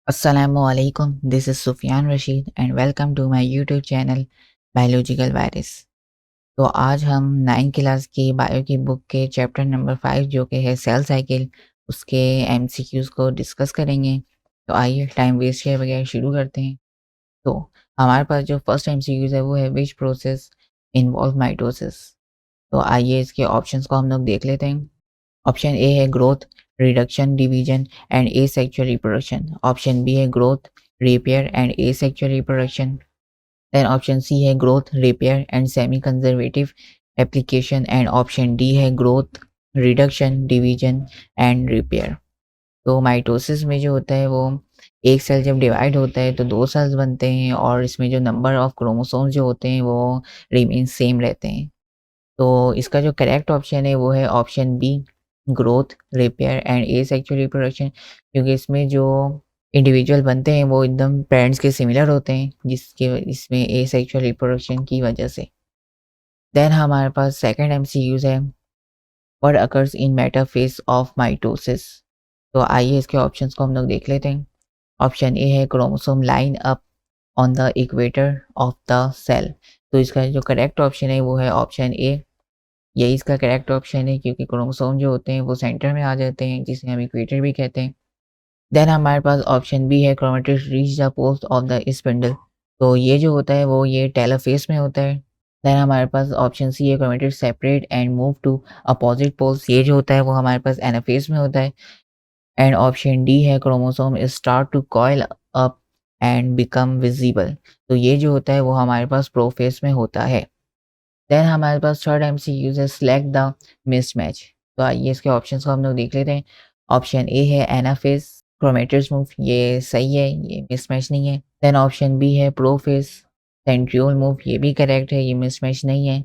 Assalamualaikum. This is Sufyan Rashid and welcome to my YouTube channel biological virus. तो आज हम 9 class की bio की बुक के चैप्टर नंबर 5 जो कि है सेल साइकिल उसके MCQs को डिस्कस करेंगे। तो आइए टाइम वेस्ट किए बगैर शुरू करते हैं। तो हमारे पास जो फर्स्ट MCQs है वो है विच प्रोसेस इन्वॉल्व माइटोसिस। तो आइए इसके ऑप्शंस को हम लोग देख लेते हैं। ऑप्शन ए है growth, reduction, division and asexual reproduction. Option B है growth, repair and asexual reproduction. Then option C है growth, repair and semi conservative application and option D है growth, reduction, division and repair. तो mitosis में जो होता है वो एक सेल जब डिवाइड होता है तो दो सेल्स बनते हैं और इसमें जो नंबर ऑफ क्रोमोसोम्स जो होते हैं वो रिमेन सेम रहते हैं। तो इसका जो करेक्ट ऑप्शन है वो है option B, growth, repair and asexual reproduction, क्योंकि इसमें जो इंडिविजुअल बनते हैं वो एकदम पेरेंट्स के सिमिलर होते हैं जिसके इसमें एसेक्सुअल रिप्रोडक्शन की वजह से। देन हमारे पास सेकंड MCQs है what occurs in metaphase of mitosis. तो आइए इसके ऑप्शंस को हम लोग देख लेते हैं। ऑप्शन ए है chromosome line up on the equator of the cell. तो इसका जो करेक्ट ऑप्शन है वो है ऑप्शन ए, यही इसका करेक्ट ऑप्शन है क्योंकि क्रोमोसोम जो होते हैं वो सेंटर में आ जाते हैं जिसे हम इक्वेटर भी कहते हैं। देन हमारे पास ऑप्शन बी है chromatids reach the poles of the spindle. तो ये जो होता है वो ये टेलोफेज में होता है। देन हमारे पास ऑप्शन सी है chromatids separate and move to opposite poles. ये जो होता है वो हमारे पास एनाफेज में होता है। एंड ऑप्शन डी है chromosome start to coil up and become visible. तो ये जो होता है वो हमारे पास प्रोफेज में होता है। देन हमारे पास थर्ड MCQ है सिलेक्ट द मिसमैच। तो आइए इसके ऑप्शंस को हम लोग देख लेते हैं। ऑप्शन ए है एनाफेज क्रोमेटिड्स मूव, ये सही है, ये मिसमैच नहीं है। देन ऑप्शन बी है प्रोफेज सेंट्रियोल मूव, ये भी करेक्ट है, ये मिसमैच नहीं है।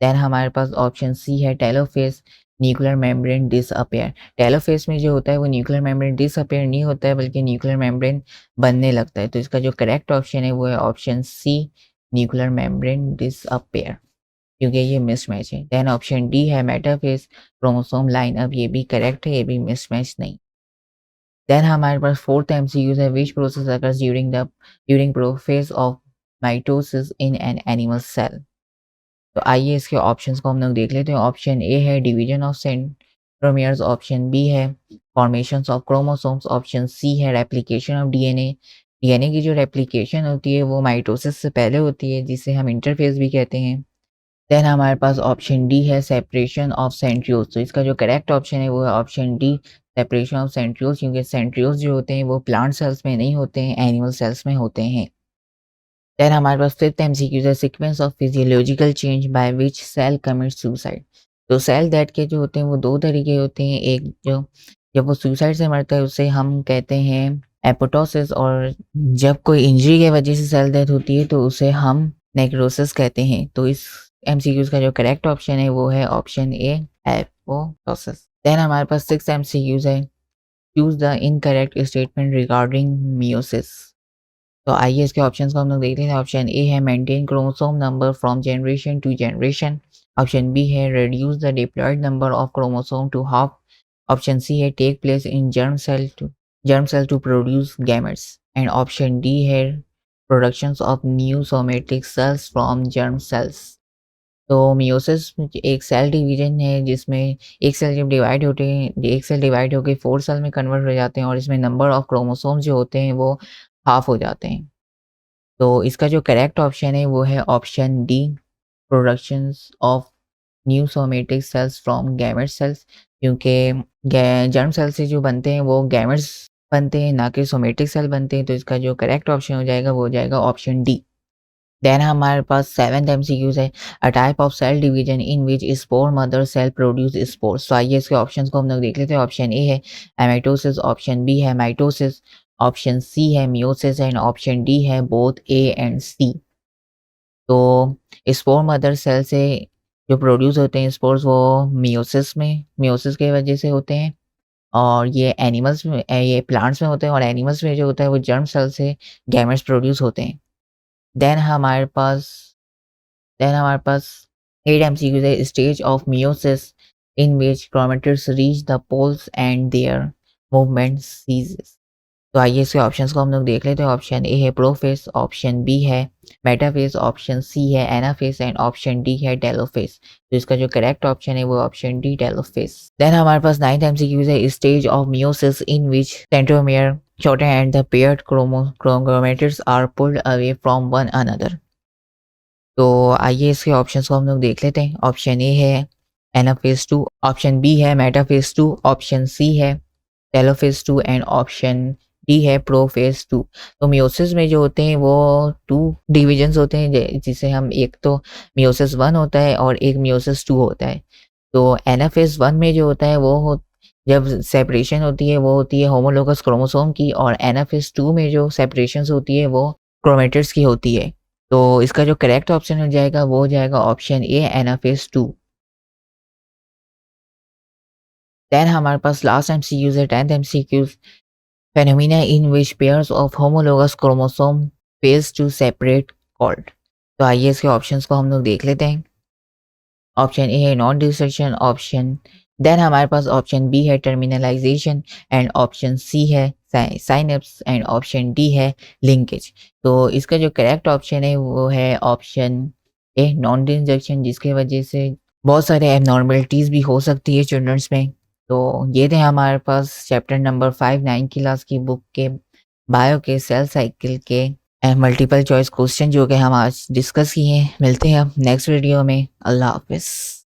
देन हमारे पास ऑप्शन सी है telophase nuclear membrane disappear. Telophase में जो होता है वो न्यूक्लियर मेम्ब्रेन डिसअपेयर नहीं होता है बल्कि न्यूक्लियर मेम्ब्रेन बनने लगता है। तो इसका जो करेक्ट ऑप्शन है वो है option C, nuclear membrane disappear, क्योंकि ये मिसमैच है। देन ऑप्शन डी है मेटाफेज क्रोमोसोम लाइन अप, ये भी करेक्ट है, ये भी मिसमैच नहीं। देन हमारे पास फोर्थ MCQ है which process occurs during prophase of mitosis in an animal cell. तो आइए इसके ऑप्शंस को हम लोग देख लेते हैं। ऑप्शन ए है division of centromeres. Option B है formations of chromosomes. Option C है रेप्लिकेशन ऑफ डीएनए। डीएनए की जो रेप्लिकेशन होती है वो माइटोसिस से पहले होती है जिसे हम इंटरफेज भी कहते हैं। देन हमारे पास ऑप्शन डी है सेपरेशन ऑफ सेंट्रियोल्स। तो इसका जो करेक्ट ऑप्शन है वो है option D, separation of centrioles, क्योंकि सेंट्रियोल्स जो होते हैं वो प्लांट सेल्स में नहीं होते हैं, एनिमल सेल्स में होते हैं। देन हमारे पास फिफ्थ MCQ है sequence of physiological change by which cell commits suicide. तो सेल डेथ के जो होते हैं वो दो तरीके होते हैं। एक जो जब वो सुसाइड से मरता है उसे हम कहते हैं एपोटोसिस, और जब कोई इंजरी के वजह से सेल डेथ होती है तो उसे हम नेक्रोसिस कहते हैं। तो इस MCQs का जो करेक्ट ऑप्शन है वो है ऑप्शन ए, एपोटोसिस। देन हमारे पास सिक्स MCQs है choose the incorrect statement regarding meiosis. तो आइए इसके ऑप्शंस को हम लोग देखते हैं। ऑप्शन ए है maintain chromosome number from generation to generation. Option B है reduce the diploid number of chromosome to half. Option C है take place in germ cell to produce gametes and option D है production of new somatic cells from germ cells। तो meiosis एक cell division है जिसमें एक cell जब divide होते हैं, एक सेल डिवाइड होकर 4 सेल में कन्वर्ट हो जाते हैं और इसमें नंबर ऑफ क्रोमोसोम्स जो होते हैं वो हाफ हो जाते हैं। तो इसका जो करेक्ट ऑप्शन है वो है option D, productions of new somatic cells from gamete cells, क्योंकि जर्म सेल से जो बनते हैं वो गैमेट्स बनते हैं ना कि सोमेटिक सेल बनते हैं। तो इसका जो करेक्ट ऑप्शन हो जाएगा वो हो जाएगा ऑप्शन डी। देन हमारे पास सेवेंथ MCQs है a type of cell division in which spore mother cell produce spores. तो आइए इसके ऑप्शंस को हम लोग देख लेते हैं। ऑप्शन ए है एमाइटोसिस, ऑप्शन बी है माइटोसिस, ऑप्शन सी है मियोसिस एंड ऑप्शन डी है बोथ ए एंड सी। तो स्पोर मदर सेल से जो प्रोड्यूस होते हैं स्पोर्स वो मियोसिस के वजह से होते हैं, और ये एनिमल्स में ये प्लांट्स में होते हैं, और एनिमल्स में जो होता है वो जर्म सेल से गैमेट्स प्रोड्यूस होते हैं। देन हमारे पास देन हमारे पास 8 MCQs है stage of meiosis in which chromatids reach the poles and their movement ceases. तो आइए इसके ऑप्शंस को हम लोग देख लेते हैं। ऑप्शन ए है प्रोफेस, ऑप्शन बी है मेटाफेस, ऑप्शन सी है एनाफेस एंड ऑप्शन डी है टेलोफेस। तो इसका जो करेक्ट ऑप्शन है वो ऑप्शन डी टेलोफेस। देन हमारे पास 9th एमसीक्यूज है। Stage of meiosis in which centromere shorten and the paired chromosomes are pulled away from one another। तो आइए इसके ऑप्शंस को हम लोग देख लेते हैं। ऑप्शन ए है एनाफेज 2, ऑप्शन बी है मेटाफेज 2, ऑप्शन सी है टेलोफेज 2 एंड ऑप्शन डी है प्रोफेज 2। तो मियोसिस में जो होते हैं वो 2 डिविजन्स होते हैं, जिसे हम एक तो मियोसिस 1 होता है और एक मियोसिस 2 होता है। तो एनाफेज 1 में जो होता है जब सेपरेशन होती है वो होती है होमोलोगस क्रोमोसोम की, और एनाफेज 2 में जो सेपरेशंस होती है वो क्रोमेटिड्स की होती है। तो इसका जो करेक्ट ऑप्शन हो जाएगा वो हो जाएगा ऑप्शन ए एनाफेज 2। देन हमारे पास लास्ट एमसीक्यूज है 10th MCQs. Phenomena in which pairs of homologous chromosome phase two separate called. तो आइए इसके ऑप्शंस को हम लोग देख लेते हैं। ऑप्शन ए है नॉन डिसर्शन, ऑप्शन देन हमारे पास ऑप्शन बी है टर्मिनलाइजेशन एंड ऑप्शन सी है साइनेप्स एंड ऑप्शन डी है लिंकेज। तो इसका जो करेक्ट ऑप्शन है वो है ऑप्शन ए नॉन डिसर्शन, जिसकी वजह से बहुत सारे एबनॉर्मेलिटीज़ भी हो सकती है चिल्ड्रंस में। तो ये थे हमारे पास चैप्टर नंबर 5 9 क्लास की बुक के बायो के सेल साइकिल के मल्टीपल चॉइस क्वेश्चन जो कि हम आज डिस्कस किए हैं। मिलते हैं अब नेक्स्ट वीडियो में। अल्लाह हाफिज़।